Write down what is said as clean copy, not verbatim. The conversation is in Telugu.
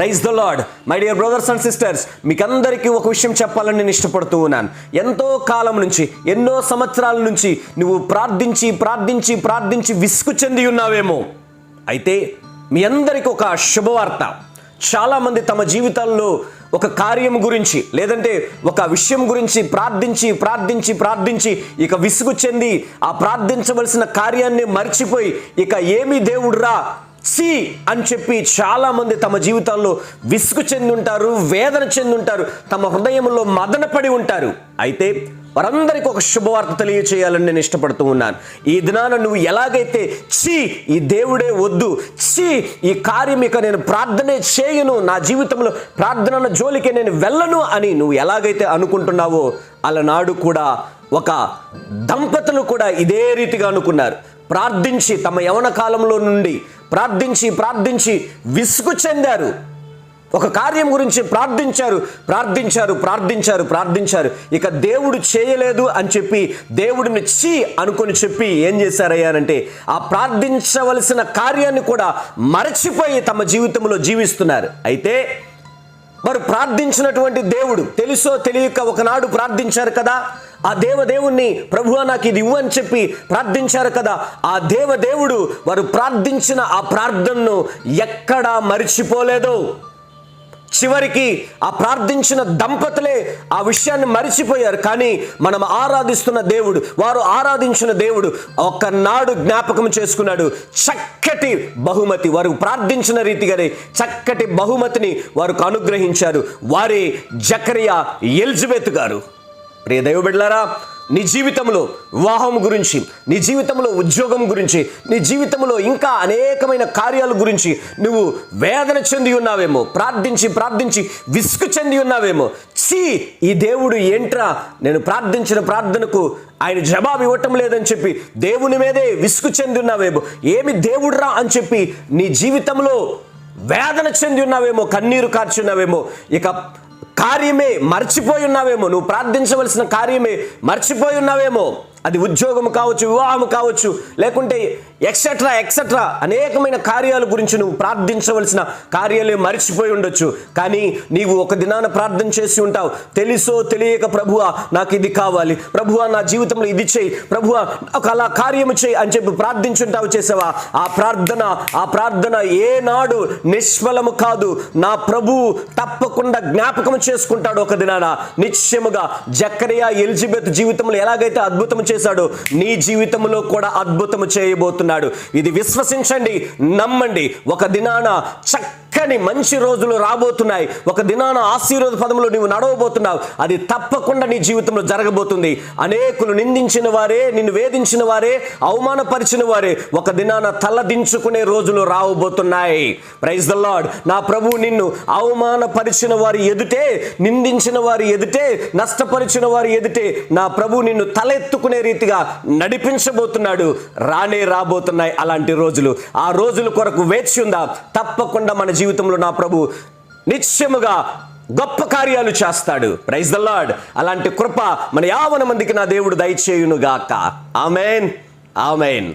Praise the Lord. My dear brothers and sisters, మీకందరికీ ఒక విషయం చెప్పాలని నేను ఇష్టపడుతూ ఉన్నాను. ఎంతో కాలం నుంచి, ఎన్నో సంవత్సరాల నుంచి నువ్వు ప్రార్థించి ప్రార్థించి ప్రార్థించి విసుగు చెంది ఉన్నావేమో. అయితే మీ అందరికీ ఒక శుభవార్త. చాలామంది తమ జీవితాల్లో ఒక కార్యం గురించి లేదంటే ఒక విషయం గురించి ప్రార్థించి ప్రార్థించి ప్రార్థించి ఇక విసుగు చెంది ఆ ప్రార్థించవలసిన కార్యాన్ని మర్చిపోయి ఇక ఏమి దేవుడురా సి అని చెప్పి చాలామంది తమ జీవితాల్లో విసుగు చెంది ఉంటారు, వేదన చెంది ఉంటారు, తమ హృదయంలో మదనపడి ఉంటారు. అయితే వారందరికీ ఒక శుభవార్త తెలియచేయాలని నేను ఇష్టపడుతూ ఉన్నాను. ఈ దినాన నువ్వు ఎలాగైతే ఈ దేవుడే వద్దు, ఈ కార్యం ఇక నేను ప్రార్థనే చేయను, నా జీవితంలో ప్రార్థన జోలికే నేను వెళ్ళను అని నువ్వు ఎలాగైతే అనుకుంటున్నావో, అలనాడు కూడా ఒక దంపతులు కూడా ఇదే రీతిగా అనుకున్నారు. ప్రార్థించి తమ యవన కాలంలో నుండి ప్రార్థించి ప్రార్థించి విసుగు చెందారు. ఒక కార్యం గురించి ప్రార్థించారు ప్రార్థించారు ప్రార్థించారు ప్రార్థించారు ఇక దేవుడు చేయలేదు అని చెప్పి దేవుడిని అనుకొని చెప్పి ఏం చేశారయ్యానంటే ఆ ప్రార్థించవలసిన కార్యాన్ని కూడా మరచిపోయి తమ జీవితంలో జీవిస్తున్నారు. అయితే వారు ప్రార్థించినటువంటి దేవుడు తెలుసో తెలియక ఒకనాడు ప్రార్థించారు కదా, ఆ దేవదేవుణ్ణి ప్రభువా నాకు ఇది ఇవ్వు అని చెప్పి ప్రార్థించారు కదా, ఆ దేవదేవుడు వారు ప్రార్థించిన ఆ ప్రార్థనను ఎక్కడా మరిచిపోలేదు. చివరికి ఆ ప్రార్థించిన దంపతులే ఆ విషయాన్ని మరిచిపోయారు. కానీ మనం ఆరాధిస్తున్న దేవుడు, వారు ఆరాధించిన దేవుడు ఒక్కనాడు జ్ఞాపకం చేసుకున్నాడు. చక్కటి బహుమతి, వారు ప్రార్థించిన రీతిగానే చక్కటి బహుమతిని వారికి అనుగ్రహించారు. వారే జకరియా, ఎలిజబెత్ గారు. ప్రియ దైవ బిడ్డలారా, నీ జీవితంలో వివాహం గురించి, నీ జీవితంలో ఉద్యోగం గురించి, నీ జీవితంలో ఇంకా అనేకమైన కార్యాల గురించి నువ్వు వేదన చెంది ఉన్నావేమో, ప్రార్థించి ప్రార్థించి విసుగు చెంది ఉన్నావేమో. ఈ దేవుడు ఏంట్రా, నేను ప్రార్థించిన ప్రార్థనకు ఆయన జవాబు ఇవ్వటం లేదని చెప్పి దేవుని మీదే విసుగు చెంది ఉన్నావేమో. ఏమి దేవుడురా అని చెప్పి నీ జీవితంలో వేదన చెంది ఉన్నావేమో, కన్నీరు కార్చున్నావేమో. ఇక కార్యమే మర్చిపోయి ఉన్నావేమో, నువ్వు ప్రార్థించవలసిన కార్యమే మర్చిపోయి ఉన్నావేమో. అది ఉద్యోగం కావచ్చు, వివాహం కావచ్చు, లేకుంటే ఎక్సెట్రా ఎక్సెట్రా అనేకమైన కార్యాల గురించి నువ్వు ప్రార్థించవలసిన కార్యాలే మర్చిపోయి ఉండొచ్చు. కానీ నీవు ఒక దినాన ప్రార్థన చేసి ఉంటావు, తెలుసో తెలియక ప్రభువా నాకు ఇది కావాలి, ప్రభువా నా జీవితంలో ఇది చేయి, ప్రభువా నాకు అలా కార్యము చేయి అని చెప్పి ప్రార్థించుంటావు. చేసావా? ఆ ప్రార్థన ఏనాడు నిష్ఫలము కాదు. నా ప్రభువు తప్పకుండా జ్ఞాపకం చేసుకుంటాడు ఒక దినాన. నిశ్చయముగా జకరియా, ఎలిజబెత్ జీవితంలో ఎలాగైతే అద్భుతం చేశాడో నీ జీవితంలో కూడా అద్భుతం చేయబోతున్నాడు. ఇది విశ్వసించండి, నమ్మండి. ఒక దినాన చక్కని మంచి రోజులు రాబోతున్నాయి. ఒక దినాన ఆశీర్వాద పదములో నీవు నడవబోతున్నావు. అది తప్పకుండా నీ జీవితంలో జరగబోతుంది. అనేకులు నిందించిన వారే, నిన్ను వేధించిన వారే, అవమానపరిచిన వారే ఒక దినాన తలదించుకునే రోజులు రాబోతున్నాయి. Praise the Lord. నా ప్రభువు నిన్ను అవమానపరిచిన వారి ఎదుటే, నిందించిన వారి ఎదుటే, నష్టపరిచిన వారి ఎదుటే నా ప్రభువు నిన్ను తలెత్తుకునే రీతిగా నడిపించబోతున్నాడు. రాబోతున్నాయి అలాంటి రోజులు. ఆ రోజుల కొరకు వేచి ఉందా? తప్పకుండా మన జీవితంలో నా ప్రభు నిశ్చయముగా గొప్ప కార్యాలు చేస్తాడు. Praise the Lord. అలాంటి కృప మన యావన మందికి నా దేవుడు దయచేయునుగాక. ఆమేన్, ఆమేన్.